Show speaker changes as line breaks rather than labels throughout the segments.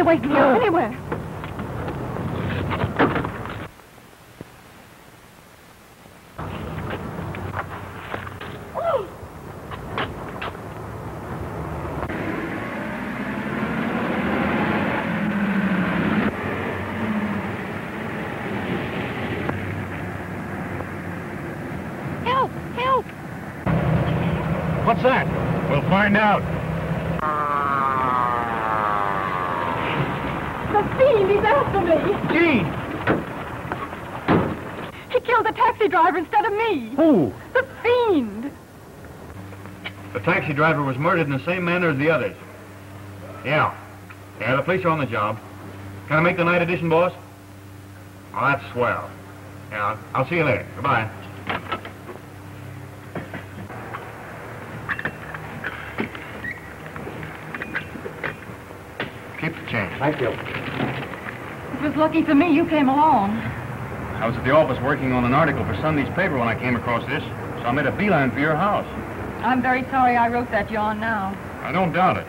away from here, anywhere.
What's that? We'll find out.
The Fiend, he's after me.
Gee!
He killed the taxi driver instead of me.
Who?
The Fiend.
The taxi driver was murdered in the same manner as the others. Yeah. Yeah, the police are on the job. Can I make the night edition, boss? Oh, that's swell. Yeah, I'll see you later. Goodbye. Keep the change.
Thank you.
It was lucky for me you came along.
I was at the office working on an article for Sunday's paper when I came across this, so I made a beeline for your house.
I'm very sorry I wrote that yarn now.
I don't doubt it.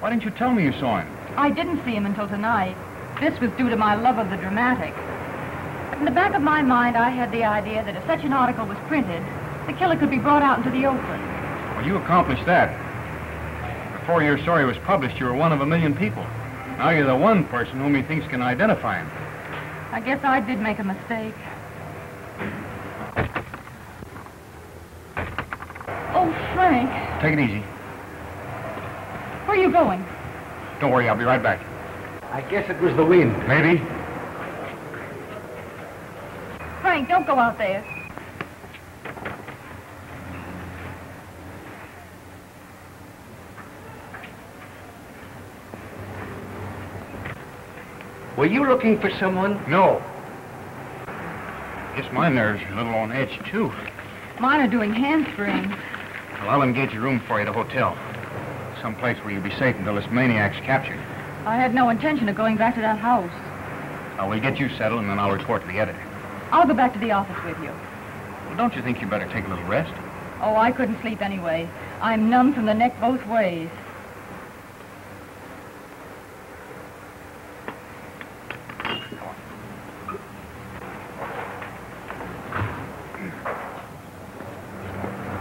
Why didn't you tell me you saw him?
I didn't see him until tonight. This was due to my love of the dramatic. In the back of my mind, I had the idea that if such an article was printed, the killer could be brought out into the open.
Well, you accomplished that. Before your story was published, you were one of a million people. Now you're the one person whom he thinks can identify him.
I guess I did make a mistake. Oh, Frank.
Take it easy.
Where are you going?
Don't worry, I'll be right back.
I guess it was the wind.
Maybe.
Frank, don't go out there.
Were you looking for someone?
No. Guess my nerves are a little on edge, too.
Mine are doing handsprings.
Well, I'll engage a room for you at the hotel. Some place where you'll be safe until this maniac's captured.
I had no intention of going back to that house.
Now, we'll get you settled, and then I'll report to the editor.
I'll go back to the office with you.
Well, don't you think you better take a little rest?
Oh, I couldn't sleep anyway. I'm numb from the neck both ways.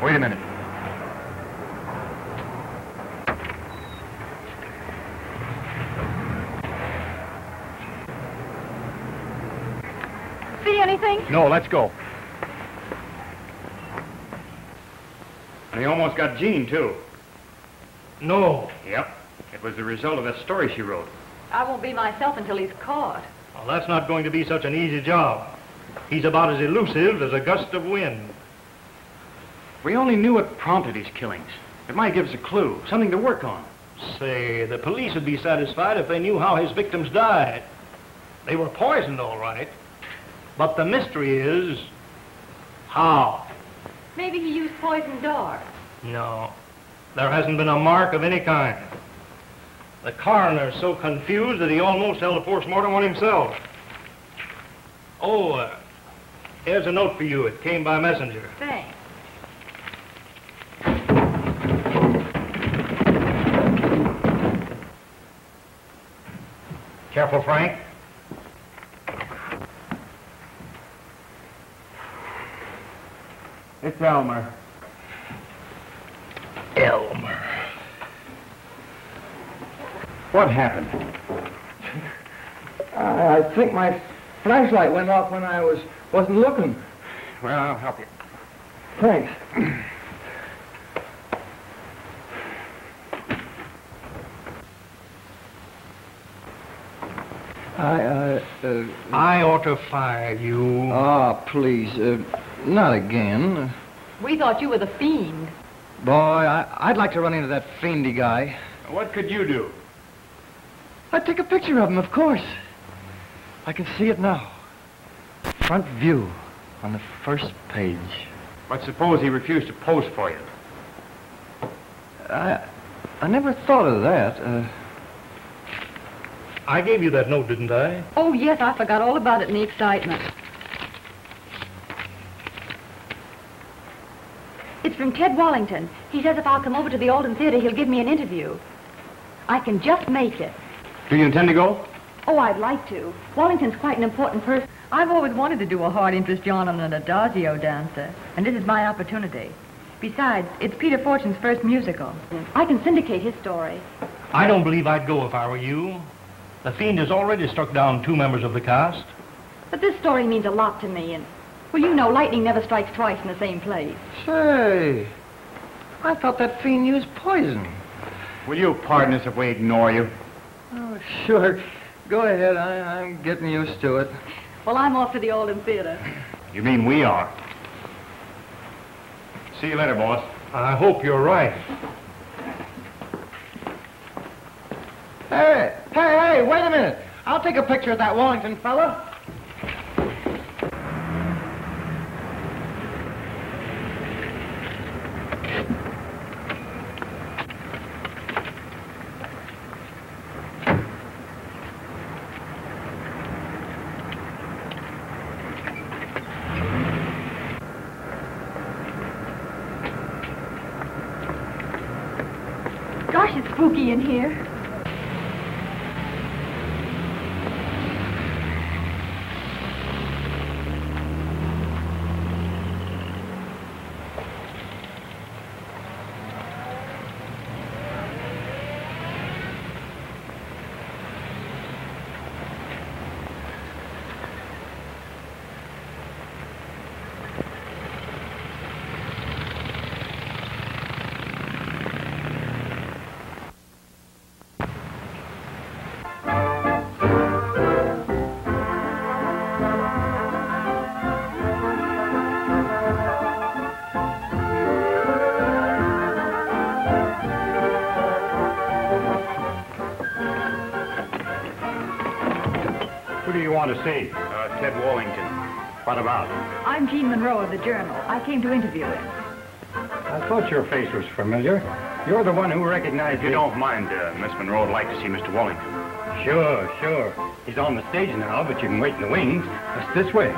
Wait a minute.
See anything?
No, let's go. And he almost got Jean, too.
No.
Yep. It was the result of that story she wrote.
I won't be myself until he's caught.
Well, that's not going to be such an easy job. He's about as elusive as a gust of wind.
If we only knew what prompted his killings, it might give us a clue, something to work on.
Say, the police would be satisfied if they knew how his victims died. They were poisoned, all right. But the mystery is, how?
Maybe he used poison dart.
No, there hasn't been a mark of any kind. The coroner's so confused that he almost held a post-mortem on himself. Oh, here's a note for you. It came by messenger.
Thanks.
Careful, Frank. It's Elmer.
Elmer.
What happened?
I think my flashlight went off when I wasn't looking.
Well, I'll help you.
Thanks.
I ought to fire you.
Oh, please, not again.
We thought you were the Fiend.
Boy, I'd like to run into that fiendy guy.
What could you do?
I'd take a picture of him, of course. I can see it now. Front view on the first page.
But suppose he refused to pose for you?
I never thought of that.
I gave you that note, didn't I?
Oh, yes, I forgot all about it in the excitement. It's from Ted Wallington. He says if I'll come over to the Alden Theater, he'll give me an interview. I can just make it.
Do you intend to go?
Oh, I'd like to. Wallington's quite an important person. I've always wanted to do a hard interest John on an adagio dancer, and this is my opportunity. Besides, it's Peter Fortune's first musical. I can syndicate his story.
I don't believe I'd go if I were you. The Fiend has already struck down 2 members of the cast.
But this story means a lot to me, and, well, you know, lightning never strikes twice in the same place.
Say, I thought that Fiend used poison.
Will you pardon us if we ignore you?
Oh, sure. Go ahead. I'm getting used to it.
Well, I'm off to the Alden Theater.
You mean we are? See you later, boss.
I hope you're right.
Hey, wait a minute. I'll take a picture of that Wallington fella.
Gosh, it's spooky in here.
Who do you want to see? Ted Wallington. What about?
I'm Jean Monroe of the Journal. I came to interview him.
I thought your face was familiar. You're the one who recognized
If you don't mind, Miss Monroe would like to see Mr. Wallington.
Sure. He's on the stage now, but you can wait in the wings. Just this way.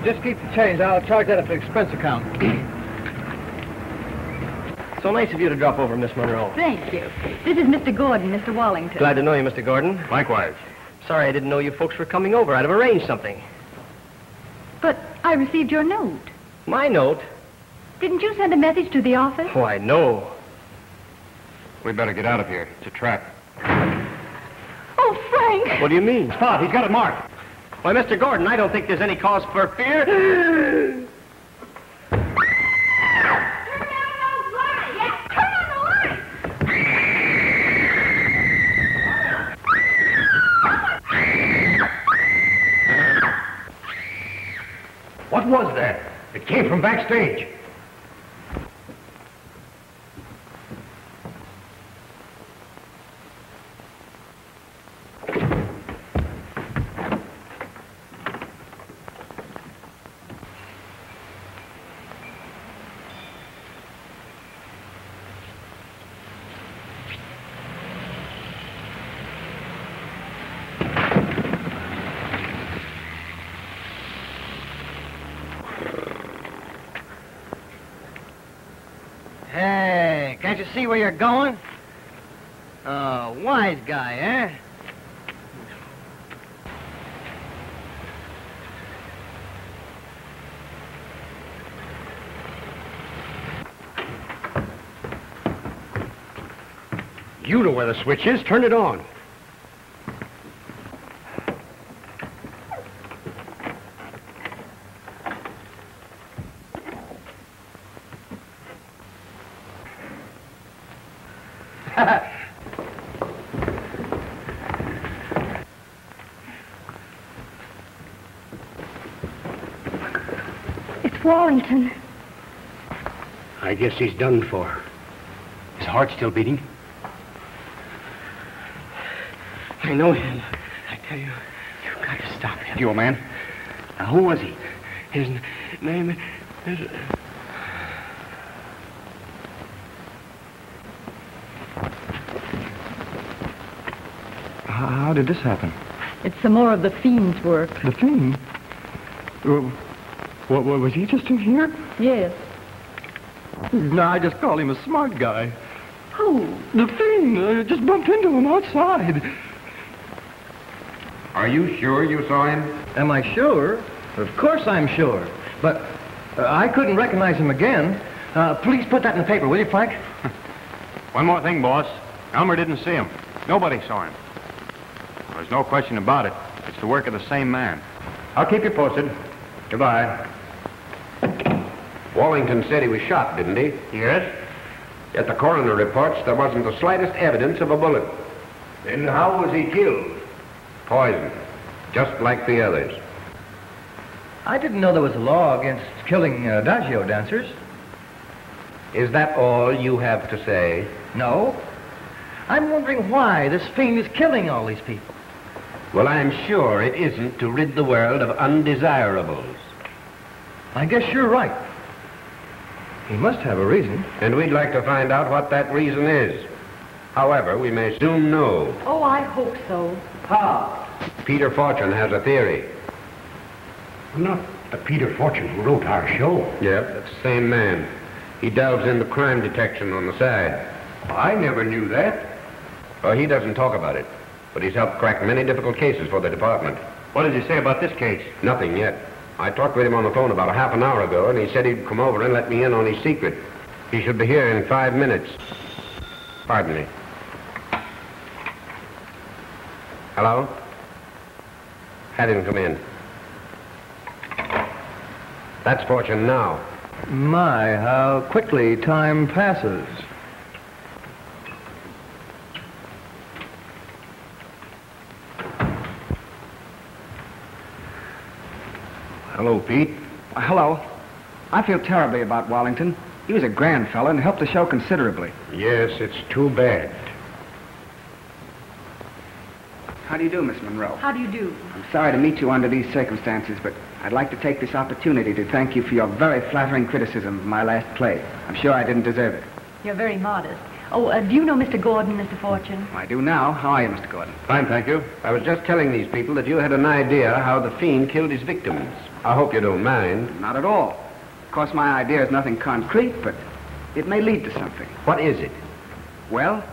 Just keep the change. I'll charge that at the expense account.
So nice of you to drop over, Miss Monroe.
Thank you. This is Mr. Gordon, Mr. Wallington.
Glad to know you, Mr. Gordon.
Likewise.
Sorry I didn't know you folks were coming over. I'd have arranged something.
But I received your note.
My note?
Didn't you send a message to the office?
Why, no.
We'd better get out of here. It's a trap.
Oh, Frank!
What do you mean?
Spot, he's got it marked.
Why, Mr. Gordon, I don't think there's any cause for fear.
Turn down those lights! Yes, turn on the lights!
What was that? It came from backstage.
can't you see where you're going? Oh, wise guy, eh?
You know where the switch is. Turn it on.
It's Wallington.
I guess he's done for. His heart still beating?
I know him. I tell you, you've got to stop him.
You, old man. Now, who was he?
His name is...
How did this happen?
It's some more of the Fiend's work.
The Fiend? What, was he just in here?
Yes.
No, I just call him a smart guy.
Who?
The Fiend. I just bumped into him outside.
Are you sure you saw him?
Am I sure? Of course I'm sure. But I couldn't recognize him again. Please put that in the paper, will you, Frank?
One more thing, boss. Elmer didn't see him. Nobody saw him. There's no question about it. It's the work of the same man. I'll keep you posted. Goodbye.
Wallington said he was shot, didn't he?
Yes?
Yet the coroner reports there wasn't the slightest evidence of a bullet.
Then how was he killed?
Poison, just like the others.
I didn't know there was a law against killing adagio dancers.
Is that all you have to say?
No. I'm wondering why this Fiend is killing all these people.
Well, I'm sure it isn't to rid the world of undesirables.
I guess you're right. He must have a reason.
And we'd like to find out what that reason is. However, we may soon know.
Oh, I hope so.
How? Peter Fortune has a theory.
Not the Peter Fortune who wrote our show.
Yep, that's the same man. He delves into crime detection on the side.
I never knew that.
Well, he doesn't talk about it, but he's helped crack many difficult cases for the department.
What did you say about this case?
Nothing yet. I talked with him on the phone about a half an hour ago, and he said he'd come over and let me in on his secret. He should be here in 5 minutes. Pardon me. Hello? Have him come in. That's Fortune now.
My, how quickly time passes.
Hello, Pete.
Hello. I feel terribly about Wallington. He was a grand fellow and helped the show considerably.
Yes, it's too bad.
How do you do, Miss Monroe?
How do you do?
I'm sorry to meet you under these circumstances, but I'd like to take this opportunity to thank you for your very flattering criticism of my last play. I'm sure I didn't deserve it.
You're very modest. Oh, do you know Mr. Gordon, Mr. Fortune?
I do now. How are you, Mr. Gordon?
Fine, thank you. I was just telling these people that you had an idea how the Fiend killed his victims. I hope you don't mind.
Not at all. Of course, my idea is nothing concrete, but it may lead to something.
What is it?
Well,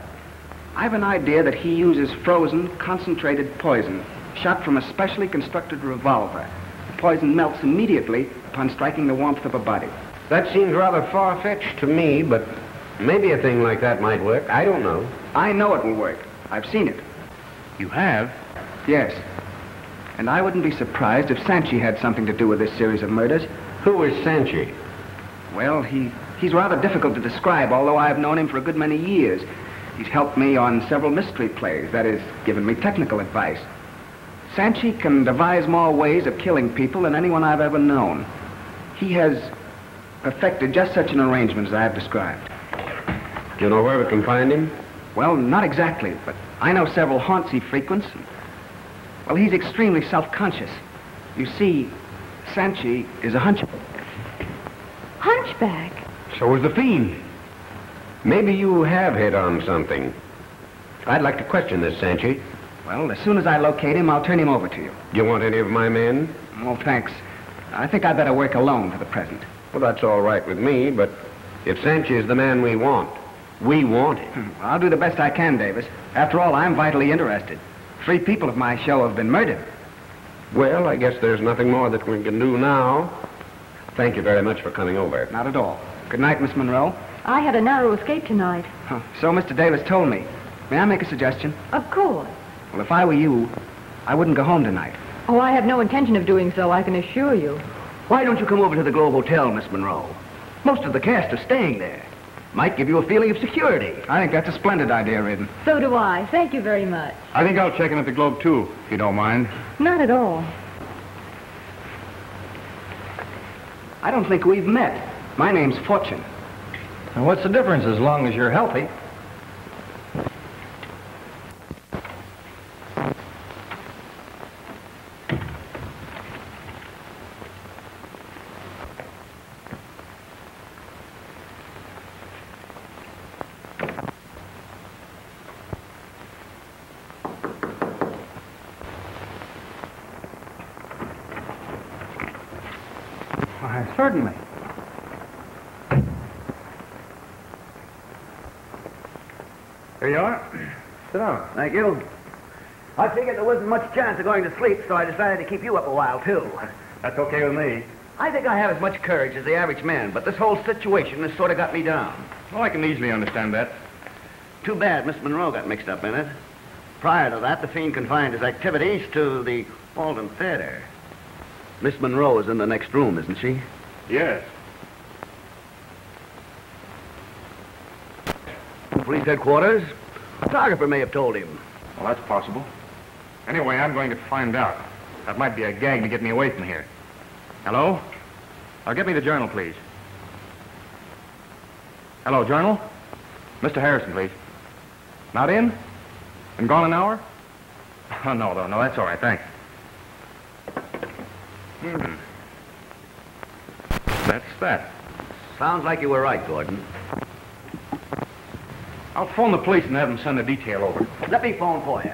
I have an idea that he uses frozen, concentrated poison, shot from a specially constructed revolver. The poison melts immediately upon striking the warmth of a body.
That seems rather far-fetched to me, but maybe a thing like that might work. I don't know.
I know it will work. I've seen it.
You have?
Yes. And I wouldn't be surprised if Sanchi had something to do with this series of murders.
Who is Sanchi?
Well, he's rather difficult to describe, although I've known him for a good many years. He's helped me on several mystery plays, that is, given me technical advice. Sanchi can devise more ways of killing people than anyone I've ever known. He has perfected just such an arrangement as I have described.
Do you know where we can find him?
Well, not exactly, but I know several haunts he frequents. Well, he's extremely self-conscious. You see, Sanchi is a hunchback.
Hunchback?
So is the Fiend. Maybe you have hit on something. I'd like to question this Sanchi.
Well, as soon as I locate him, I'll turn him over to you.
Do you want any of my men?
Oh, thanks. I think I'd better work alone for the present.
Well, that's all right with me, but if Sanchi is the man we want, We want it.
I'll do the best I can, Davis. After all, I'm vitally interested. 3 people of my show have been murdered.
Well, I guess there's nothing more that we can do now. Thank you very much for coming over.
Not at all. Good night, Miss Monroe.
I had a narrow escape tonight.
So Mr. Davis told me. May I make a suggestion?
Of course.
Well, if I were you, I wouldn't go home tonight.
Oh, I have no intention of doing so, I can assure you.
Why don't you come over to the Globe Hotel, Miss Monroe? Most of the cast are staying there. Might give you a feeling of security.
I think that's a splendid idea, Raven.
So do I. Thank you very much.
I think I'll check in at the Globe, too, if you don't mind.
Not at all.
I don't think we've met. My name's Fortune.
And what's the difference as long as you're healthy?
Why, certainly.
Here you are. Sit down.
Thank you. I figured there wasn't much chance of going to sleep, so I decided to keep you up a while, too.
That's okay with me.
I think I have as much courage as the average man, but this whole situation has sort of got me down.
Well, I can easily understand that.
Too bad Miss Monroe got mixed up in it. Prior to that, the Fiend confined his activities to the Walden Theater. Miss Monroe is in the next room, isn't she?
Yes.
Police headquarters? A photographer may have told him.
Well, that's possible. Anyway, I'm going to find out. That might be a gag to get me away from here. Hello? Get me the Journal, please. Hello, Journal? Mr. Harrison, please. Not in? Been gone an hour? Oh, no, that's all right, thanks. That's that.
Sounds like you were right, Gordon.
I'll phone the police and have them send a detail over.
Let me phone for you.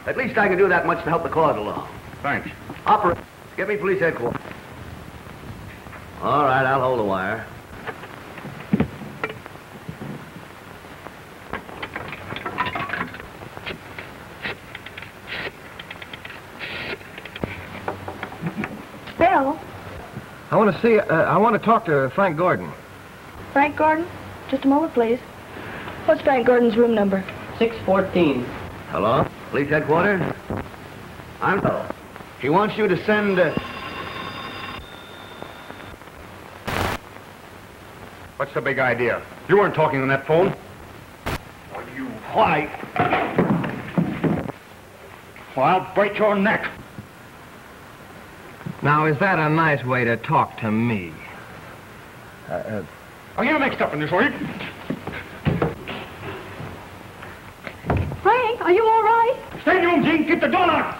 At least I can do that much to help the cause along.
Thanks.
Operator, get me police headquarters. All right, I'll hold the wire.
Bill?
I want to talk to Frank Gordon.
Frank Gordon? Just a moment, please. What's Frank Gordon's room number?
614. Hello? Police headquarters? I'm so. He wants you to send...
What's the big idea? You weren't talking on that phone. Oh, you white. Well, I'll break your neck.
Now, is that a nice way to talk to me?
Are you mixed up in this, are you?
Frank, are you all right?
Stay in your room, Gene. Keep the door locked.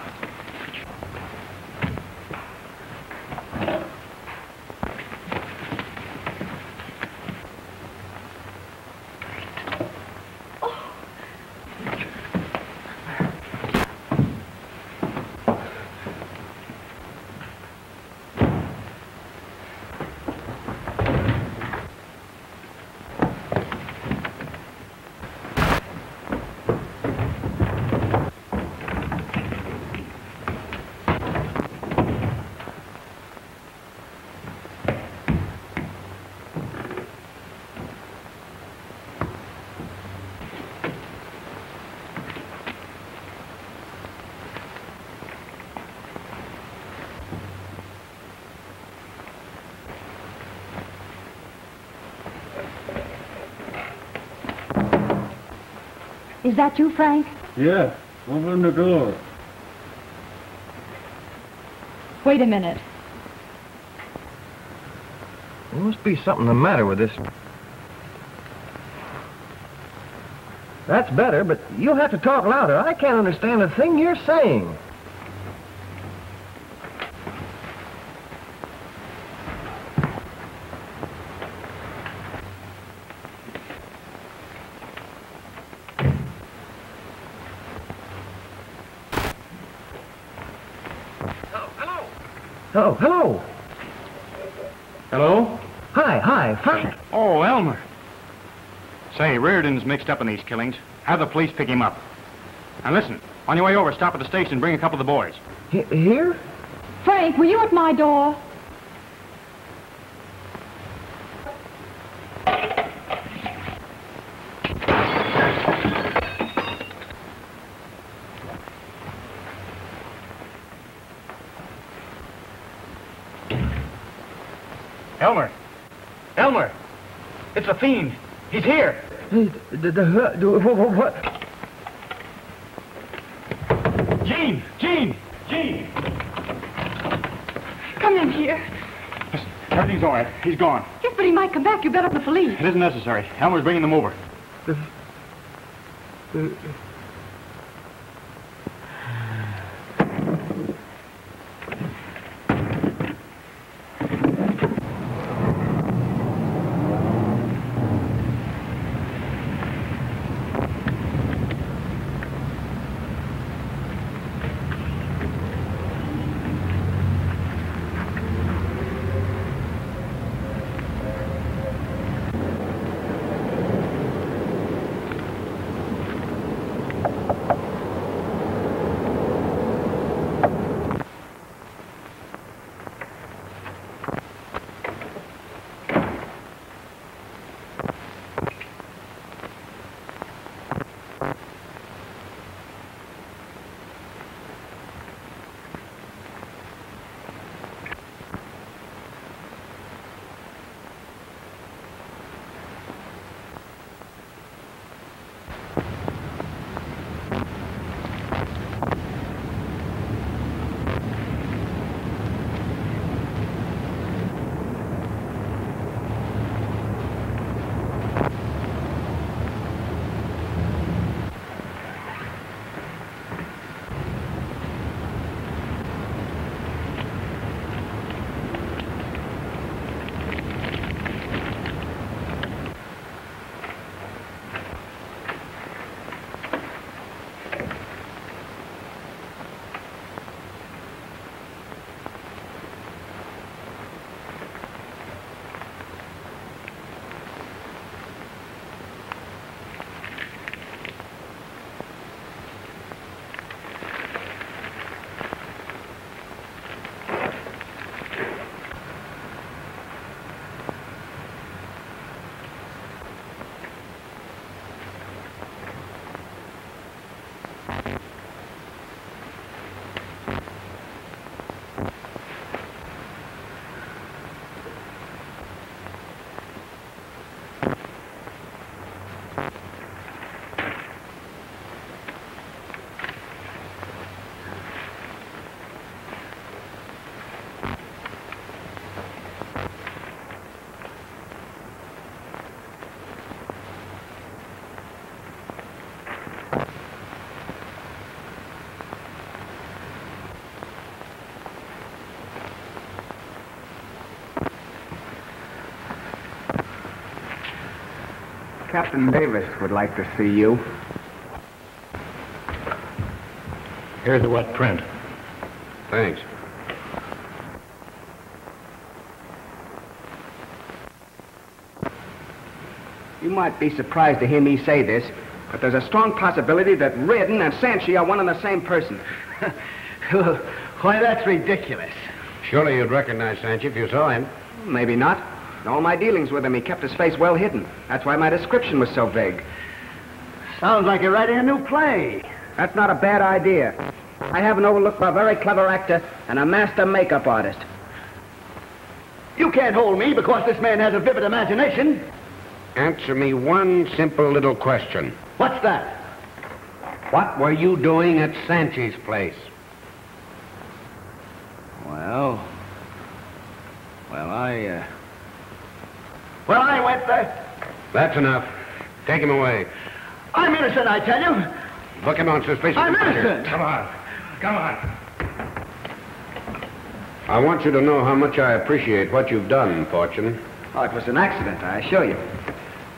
Is that you, Frank?
Yeah, open the door.
Wait a minute.
There must be something the matter with this. That's better, but you'll have to talk louder. I can't understand a thing you're saying. Oh, hello.
Hello?
Hi, Frank.
Oh, Elmer. Say, Reardon's mixed up in these killings. Have the police pick him up. And listen, on your way over, stop at the station and bring a couple of the boys.
Here?
Frank, were you at my door?
Elmer! Elmer! It's the Fiend! He's here!
What?
Jean! Jean! Jean!
Come in here.
Listen, everything's all right. He's gone.
Yes, but he might come back. You better the police.
It isn't necessary. Elmer's bringing them over.
Captain Davis would like to see you.
Here's the wet print.
Thanks.
You might be surprised to hear me say this, but there's a strong possibility that Reardon and Sanchi are one and the same person.
Why, that's ridiculous.
Surely you'd recognize Sanchi if you saw him.
Maybe not. In all my dealings with him, he kept his face well hidden. That's why my description was so vague.
Sounds like you're writing a new play.
That's not a bad idea. I have an overlook for a very clever actor and a master makeup artist.
You can't hold me because this man has a vivid imagination.
Answer me one simple little question.
What's that?
What were you doing at Sanchi's place?
Well, I went there.
That's enough. Take him away.
I'm innocent, I tell you.
Look him on suspicion.
I'm innocent.
Come on. Come on.
I want you to know how much I appreciate what you've done, Fortune.
Oh, it was an accident, I assure you.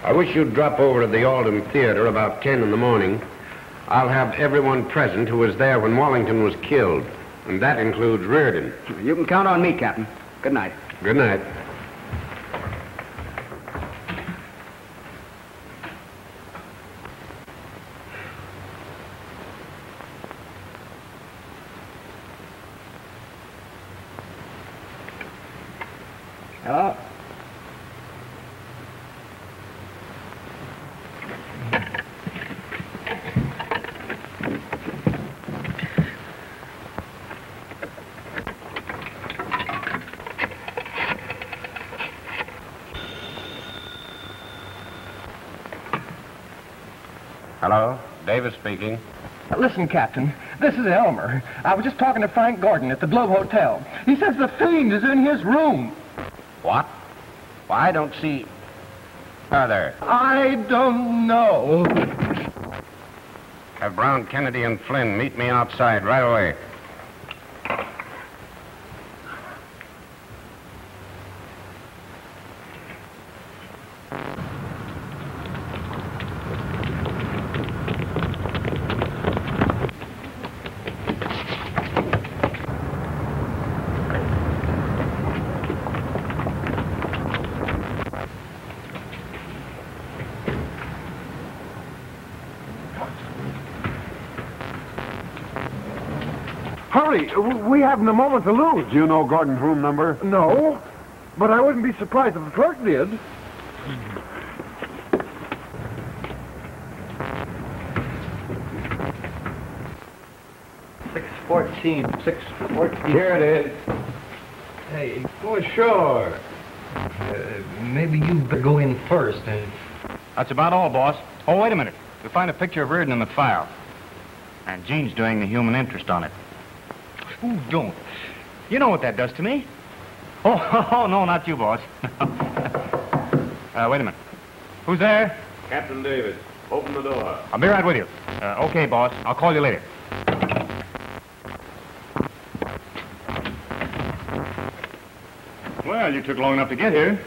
I wish you'd drop over to the Alden Theater about 10 in the morning. I'll have everyone present who was there when Wallington was killed, and that includes Reardon.
You can count on me, Captain. Good night.
Good night.
Hello?
Hello? Davis speaking.
Listen, Captain, this is Elmer. I was just talking to Frank Gordon at the Globe Hotel. He says the Fiend is in his room.
What? Well, I don't see... Are there?
I don't know.
Have Brown, Kennedy, and Flynn meet me outside right away.
Hurry! We haven't a moment to lose. Do you know Gordon's room number? No, but I wouldn't be surprised if the clerk did.
Here it is. Hey, well, sure. Maybe you better go in first and...
That's about all, boss. Oh, wait a minute. You'll find a picture of Reardon in the file. And Gene's doing the human interest on it. Ooh, don't. You know what that does to me. Oh, no, not you, boss. Wait a minute. Who's there?
Captain Davis, open the door.
I'll be right with you. Okay, boss. I'll call you later. Well, you took long enough to get here.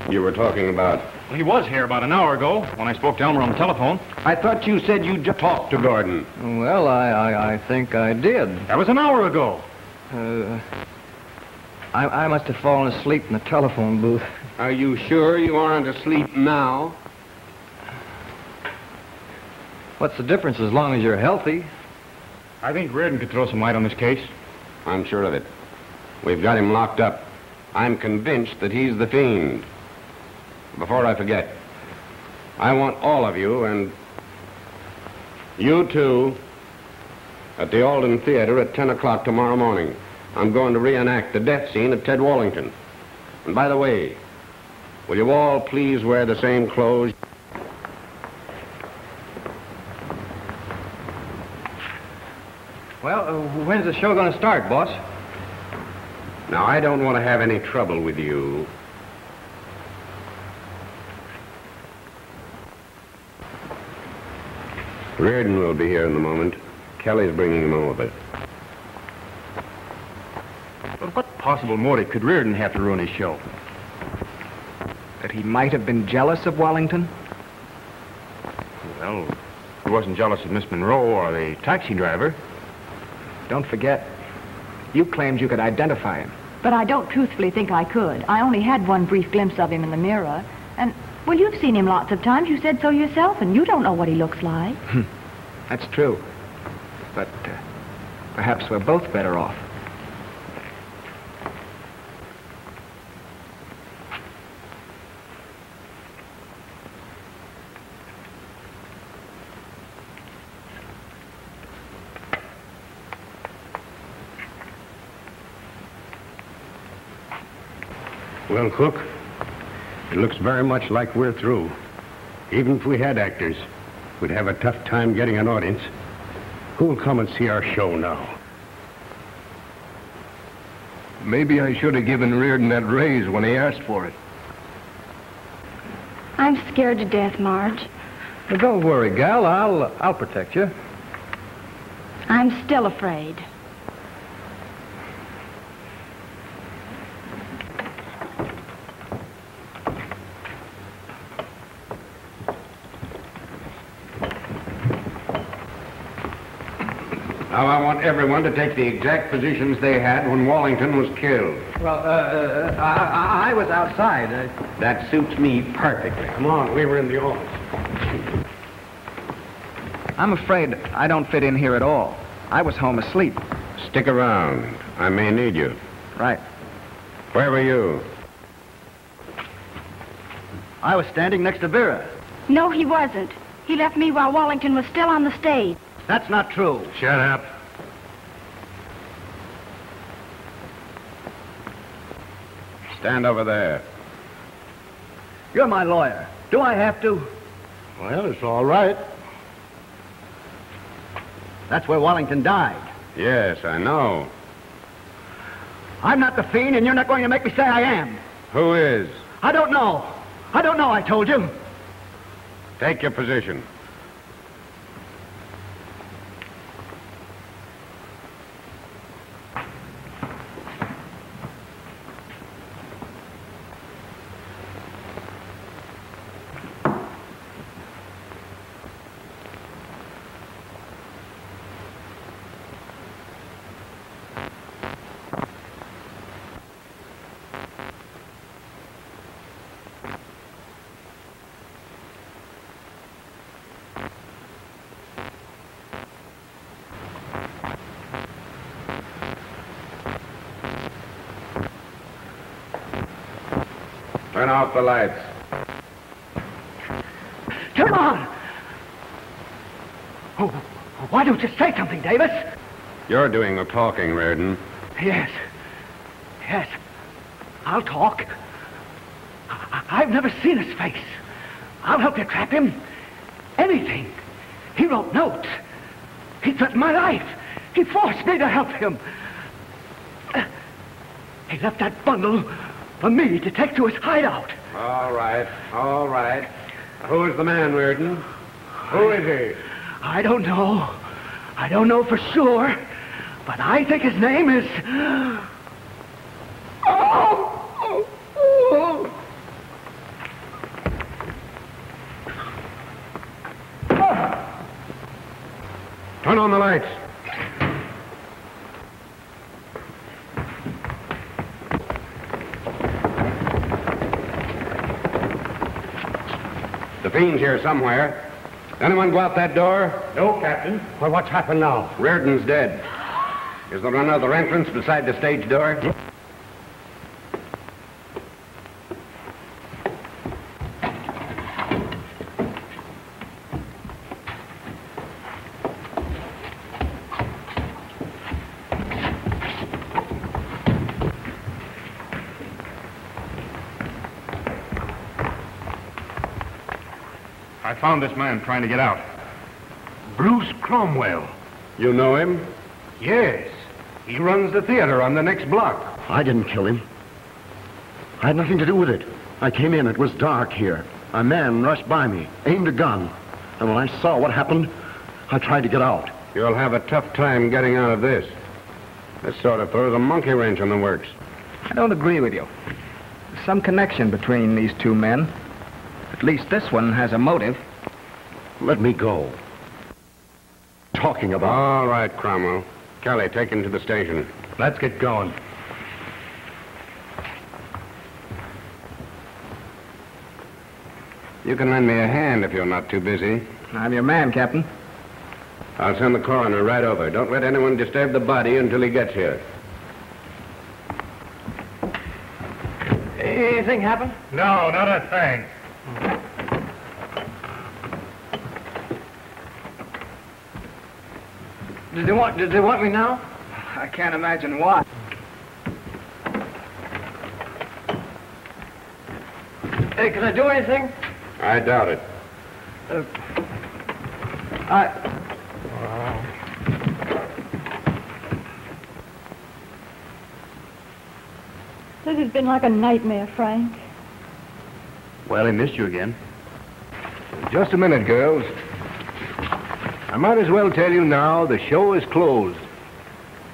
You were talking about...
Well, he was here about an hour ago when I spoke to Elmer on the telephone.
I thought you said you just talked to Gordon.
Well, I think I did.
That was an hour ago.
I must have fallen asleep in the telephone booth.
Are you sure you aren't asleep now?
What's the difference as long as you're healthy?
I think Reardon could throw some light on this case.
I'm sure of it. We've got him locked up. I'm convinced that he's the Fiend. Before I forget, I want all of you, and you too, at the Alden Theater at 10 o'clock tomorrow morning. I'm going to reenact the death scene of Ted Wallington. And by the way, will you all please wear the same clothes?
Well, when's the show going to start, boss?
Now, I don't want to have any trouble with you. Reardon will be here in a moment. Kelly's bringing him over.
But what possible motive could Reardon have to ruin his show?
That he might have been jealous of Wallington?
Well, he wasn't jealous of Miss Monroe or the taxi driver.
Don't forget, you claimed you could identify him.
But I don't truthfully think I could. I only had one brief glimpse of him in the mirror. And, well, you've seen him lots of times. You said so yourself, and you don't know what he looks like.
That's true. But perhaps we're both better off.
Well, Cook, it looks very much like we're through. Even if we had actors, we'd have a tough time getting an audience. Who'll come and see our show now?
Maybe I should have given Reardon that raise when he asked for it.
I'm scared to death, Marge.
Well, don't worry, gal. I'll protect you.
I'm still afraid.
Now, I want everyone to take the exact positions they had when Wallington was killed.
Well, I was outside.
That suits me perfectly. Come on, we were in the office.
I'm afraid I don't fit in here at all. I was home asleep.
Stick around. I may need you.
Right.
Where were you?
I was standing next to Vera.
No, he wasn't. He left me while Wallington was still on the stage.
That's not true.
Shut up.
Stand over there.
You're my lawyer. Do I have to?
Well, it's all right.
That's where Wallington died.
Yes, I know.
I'm not the Fiend, and you're not going to make me say I am.
Who is?
I don't know. I don't know, I told you.
Take your position. Turn off the lights.
Come on! Oh, why don't you say something, Davis?
You're doing the talking, Reardon.
Yes. Yes. I'll talk. I've never seen his face. I'll help you trap him. Anything. He wrote notes. He threatened my life. He forced me to help him. He left that bundle for me to take to his hideout.
All right, all right. Who is the man, Reardon? Who is he?
I don't know. I don't know for sure. But I think his name is...
Turn on the lights. The Fiend's here somewhere. Anyone go out that door?
No, Captain. Well, what's happened now?
Reardon's dead. Is there another entrance beside the stage door?
I found this man trying to get out.
Bruce Cromwell.
You know him?
Yes. He runs the theater on the next block.
I didn't kill him. I had nothing to do with it. I came in. It was dark here. A man rushed by me, aimed a gun. And when I saw what happened, I tried to get out.
You'll have a tough time getting out of this. This sort of throws a monkey wrench in the works.
I don't agree with you. There's some connection between these two men. At least this one has a motive.
Let me go. Talking about...
All right, Cromwell. Kelly, take him to the station.
Let's get going.
You can lend me a hand if you're not too busy.
I'm your man, Captain.
I'll send the coroner right over. Don't let anyone disturb the body until he gets here.
Anything happen?
No, not a thing.
Did they want me now?
I can't imagine why.
Hey, can I do anything?
I doubt it.
This has been like a nightmare, Frank.
Well, he missed you again.
Just a minute, girls. I might as well tell you now, the show is closed.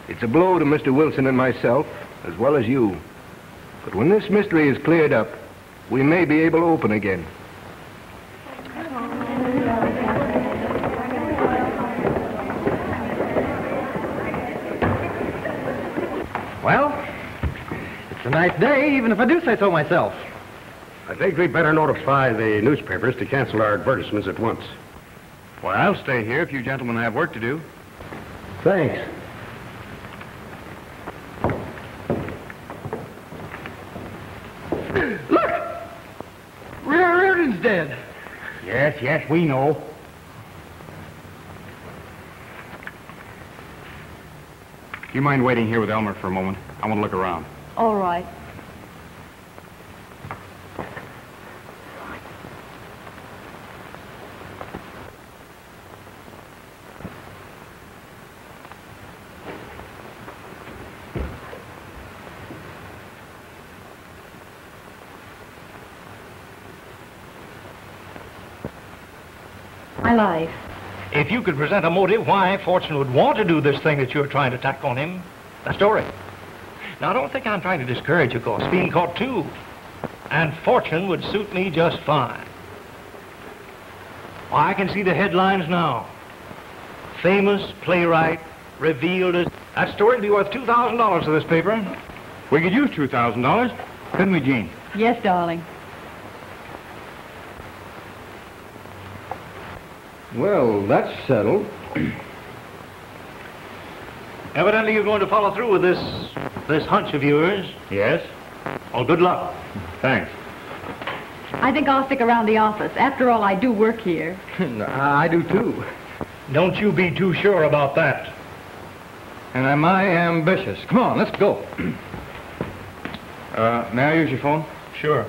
It's a blow to Mr. Wilson and myself, as well as you. But when this mystery is cleared up, we may be able to open again.
Well, it's a nice day, even if I do say so myself.
I think we'd better notify the newspapers to cancel our advertisements at once.
Well, I'll stay here if you gentlemen have work to do.
Thanks.
Look! Rear
yes, we know. Do you mind waiting here with Elmer for a moment? I want to look around.
All right. My life.
If you could present a motive why Fortune would want to do this thing that you're trying to tack on him, a story. Now, don't think I'm trying to discourage you, of course. Being caught, too. And Fortune would suit me just fine. Well, I can see the headlines now. Famous playwright revealed as... That story would be worth $2,000 to this paper.
We could use $2,000, couldn't we, Jean?
Yes, darling.
Well, that's settled.
Evidently you're going to follow through with this hunch of yours.
Yes?
Well, good luck.
Thanks.
I think I'll stick around the office. After all, I do work here.
I do, too.
Don't you be too sure about that.
And am I ambitious? Come on, let's go.
May I use your phone?
Sure.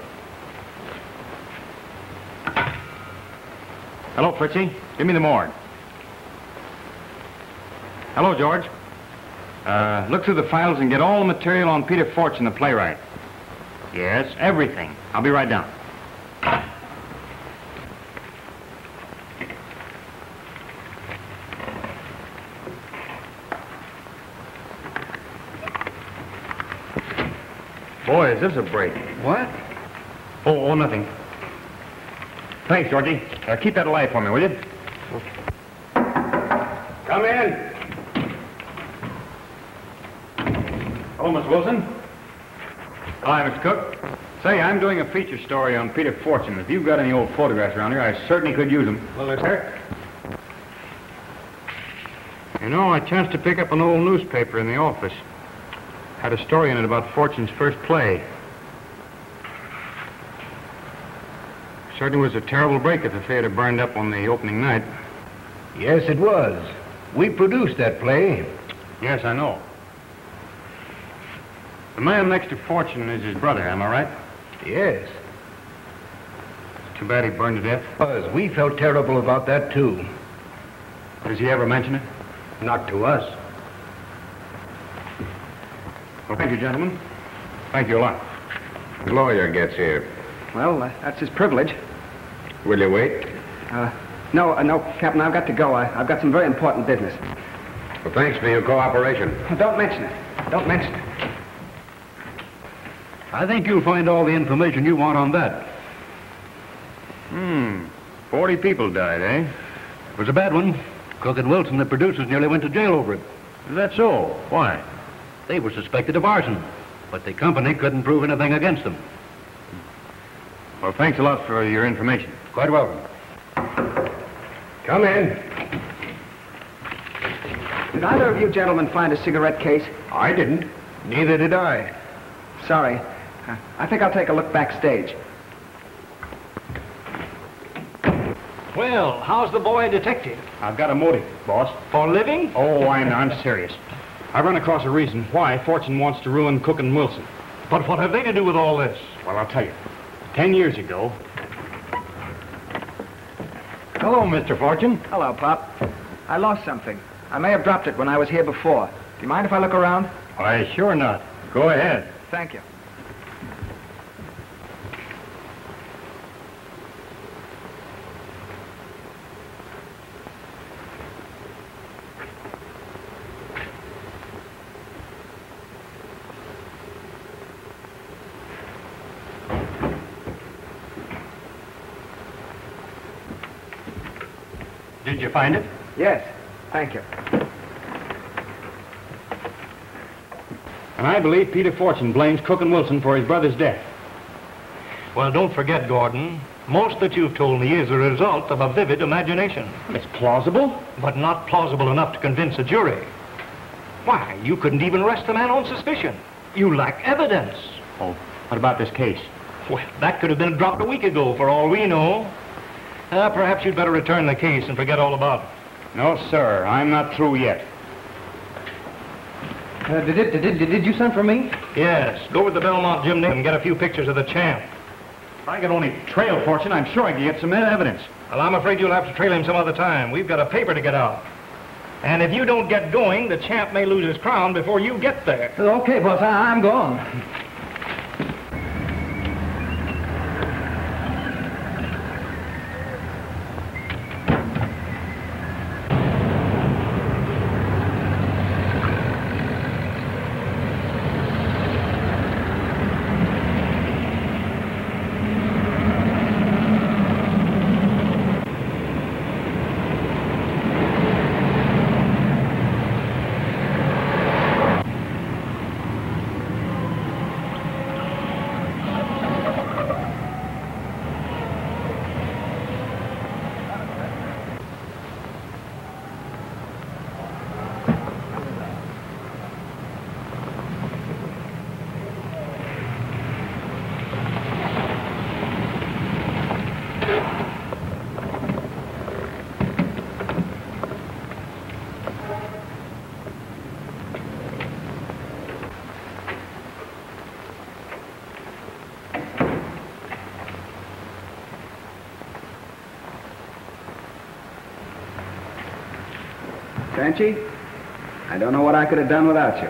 Hello, Fritzy. Give me the morgue. Hello, George. Look through the files and get all the material on Peter Fortune, the playwright. Yes, everything. I'll be right down. Boy, is this a break.
What?
Oh, nothing. Thanks, Georgie. Keep that alive for me, will you? Come in. Hello, Miss Wilson. Hi, Mr. Cook. Say, I'm doing a feature story on Peter Fortune. If you've got any old photographs around here, I certainly could use them.
Well, sir.
You know, I chanced to pick up an old newspaper in the office. Had a story in it about Fortune's first play. Certainly was a terrible break if the theater burned up on the opening night.
Yes, it was. We produced that play.
Yes, I know. The man next to Fortune is his brother, am I right?
Yes.
Too bad he burned to death.
We felt terrible about that, too.
Does he ever mention it?
Not to us.
Well, thank you, gentlemen. Thank you a lot.
The lawyer gets here.
Well, that's his privilege.
Will you wait?
No, Captain, I've got to go. I've got some very important business.
Well, thanks for your cooperation.
Don't mention it. Don't mention it.
I think you'll find all the information you want on that. 40 people died, eh?
It was a bad one. Cook and Wilson, the producers, nearly went to jail over it.
Is that so? Why?
They were suspected of arson, but the company couldn't prove anything against them.
Well, thanks a lot for your information.
Quite welcome.
Come in.
Did either of you gentlemen find a cigarette case?
I didn't. Neither did I.
Sorry. I think I'll take a look backstage.
Well, how's the boy detective?
I've got a motive, boss.
For living?
Oh, I'm serious. I've run across a reason why Fortune wants to ruin Cook and Wilson.
But what have they to do with all this?
Well, I'll tell you. 10 years ago...
Hello, Mr. Fortune.
Hello, Pop. I lost something. I may have dropped it when I was here before. Do you mind if I look around?
Why, sure not. Go ahead.
Thank you.
Did you find it?
Yes, thank you.
And I believe Peter Fortune blames Cook and Wilson for his brother's death.
Well, don't forget, Gordon, most that you've told me is a result of a vivid imagination.
It's plausible?
But not plausible enough to convince a jury. Why, you couldn't even arrest the man on suspicion. You lack evidence.
Oh, what about this case?
Well, that could have been dropped a week ago, for all we know. Perhaps you'd better return the case and forget all about it.
No, sir. I'm not through yet.
Did you send for me?
Yes. Go with the Belmont Gymnasium and get a few pictures of the champ.
If I could only trail Fortune, I'm sure I could get some evidence.
Well, I'm afraid you'll have to trail him some other time. We've got a paper to get out. And if you don't get going, the champ may lose his crown before you get there.
Okay, boss, I'm going.
Sanchi, I don't know what I could have done without you.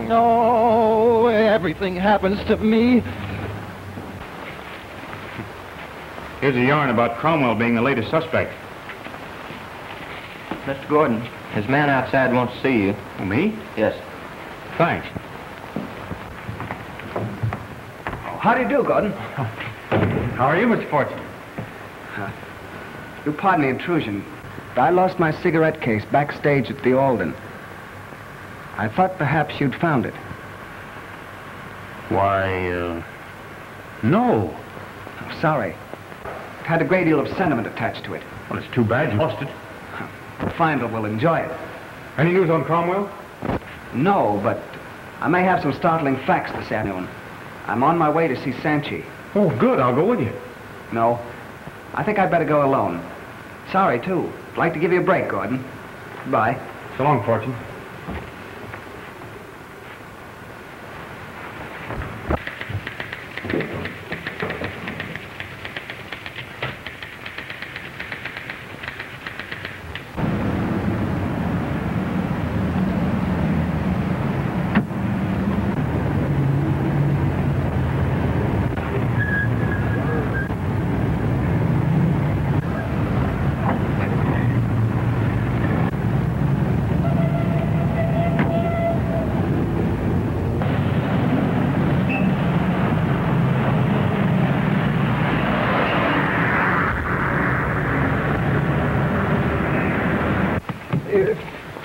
No, everything happens to me.
Here's a yarn about Cromwell being the latest suspect.
Mr. Gordon, his man outside wants to see you.
Oh, me?
Yes.
Thanks.
How do you do, Gordon?
How are you, Mr. Fortune?
You pardon the intrusion, but I lost my cigarette case backstage at the Alden. I thought perhaps you'd found it.
Why, no.
I'm sorry. It had a great deal of sentiment attached to it.
Well, it's too bad you lost it.
The finder will enjoy it.
Any news on Cromwell?
No, but I may have some startling facts this afternoon. I'm on my way to see Sanchi.
Oh, good. I'll go with you.
No, I think I'd better go alone. Sorry, too. I'd like to give you a break, Gordon. Goodbye.
So long, Fortune.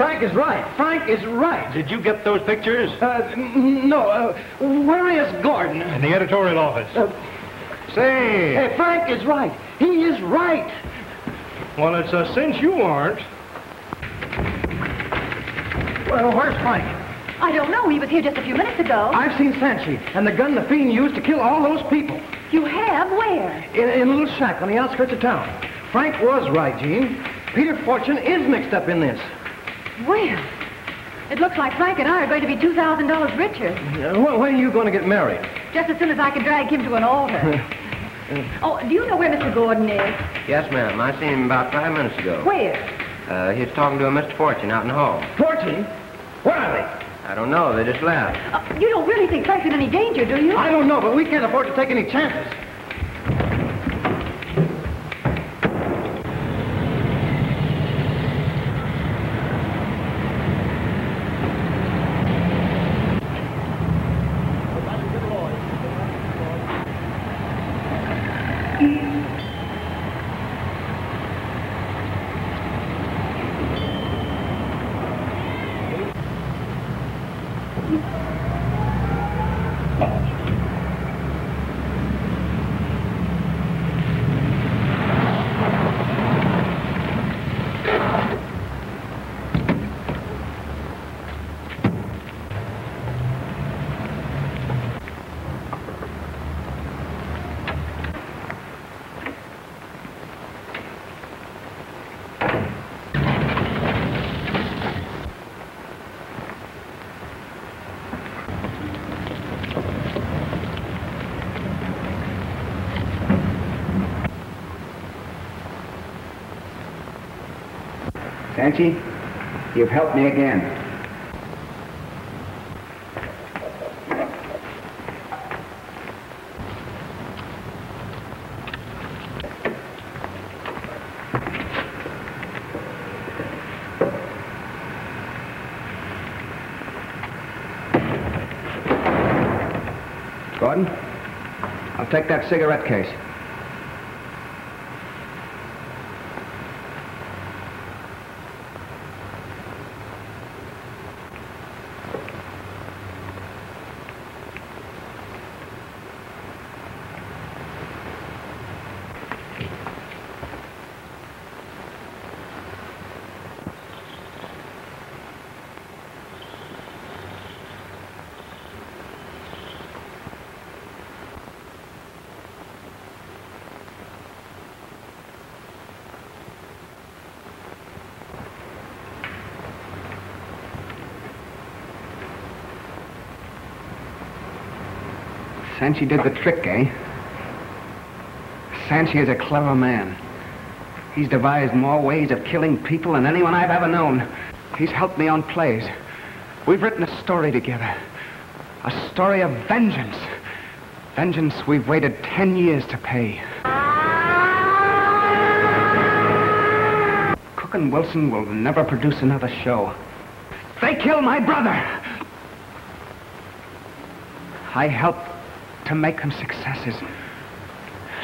Frank is right. Frank is right.
Did you get those pictures?
No. Where is Gordon?
In the editorial office. Say.
Hey, Frank is right. He is right.
Well, it's a cinch you aren't.
Well, where's Frank?
I don't know. He was here just a few minutes ago.
I've seen Sanchi and the gun the Fiend used to kill all those people.
You have? Where?
In a little shack on the outskirts of town. Frank was right, Jean. Peter Fortune is mixed up in this.
Well, it looks like Frank and I are going to be $2,000 richer.
When are you going to get married?
Just as soon as I can drag him to an altar. Oh, do you know where Mr. Gordon is?
Yes, ma'am. I seen him about 5 minutes ago.
Where?
He was talking to a Mr. Fortune out in the hall.
Fortune? Where are they?
I don't know. They just left.
You don't really think Frank's in any danger, do you?
I don't know, but we can't afford to take any chances.
Sanchi, you've helped me again. Gordon, I'll take that cigarette case. Sanchi did the trick, eh? Sanchi is a clever man. He's devised more ways of killing people than anyone I've ever known. He's helped me on plays. We've written a story together. A story of vengeance. Vengeance we've waited 10 years to pay. Cook and Wilson will never produce another show. They killed my brother. I helped to make them successes.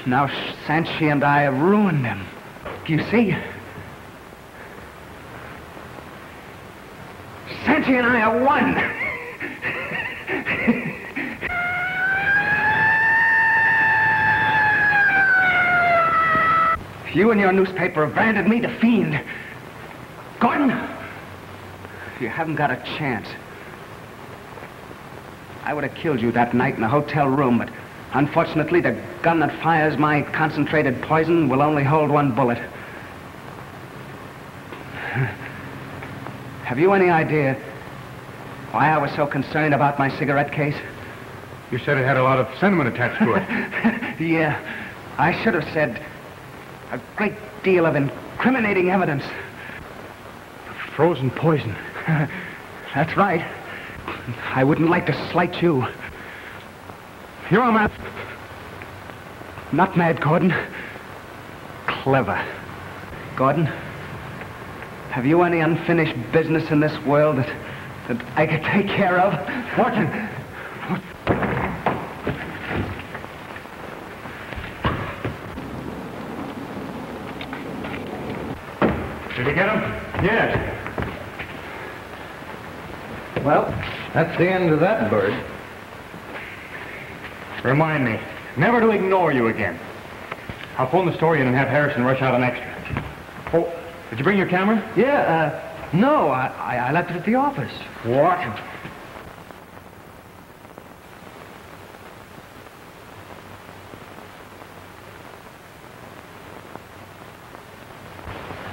Now Sanchi and I have ruined them. You see? Sanchi and I are one. You and your newspaper have branded me the Fiend. Gordon, you haven't got a chance. I would have killed you that night in the hotel room, but unfortunately the gun that fires my concentrated poison will only hold one bullet. Have you any idea why I was so concerned about my cigarette case?
You said it had a lot of sentiment attached to it.
Yeah, I should have said a great deal of incriminating evidence.
Frozen poison.
That's right. I wouldn't like to slight you.
You're a man.
Not mad, Gordon. Clever. Gordon, have you any unfinished business in this world that I could take care of?
Fortune. Did you get him? Yes.
Well, that's the end of that bird.
Remind me, never to ignore you again. I'll phone the story in and have Harrison rush out an extra. Oh, did you bring your camera?
Yeah, no, I left it at the office.
What?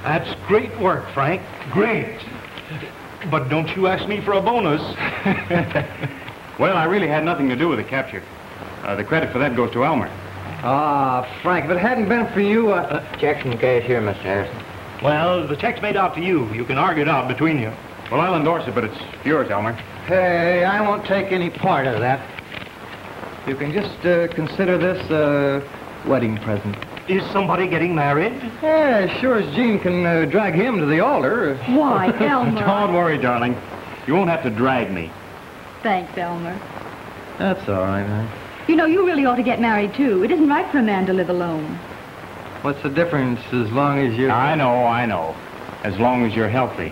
That's great work, Frank. Great. But don't you ask me for a bonus.
Well, I really had nothing to do with the capture. The credit for that goes to Elmer.
Ah, Frank, if it hadn't been for you,
Checks and cash here, Mr. Harrison.
Well, the check's made out to you. You can argue it out between you.
Well, I'll endorse it, but it's yours, Elmer.
Hey, I won't take any part of that. You can just consider this a wedding present.
Is somebody getting married?
Yeah, sure as Jean can drag him to the altar.
Why, Elmer?
Don't worry, darling. You won't have to drag me.
Thanks, Elmer.
That's all right, man.
You know, you really ought to get married, too. It isn't right for a man to live alone.
What's the difference as long as you're...
I know. As long as you're healthy.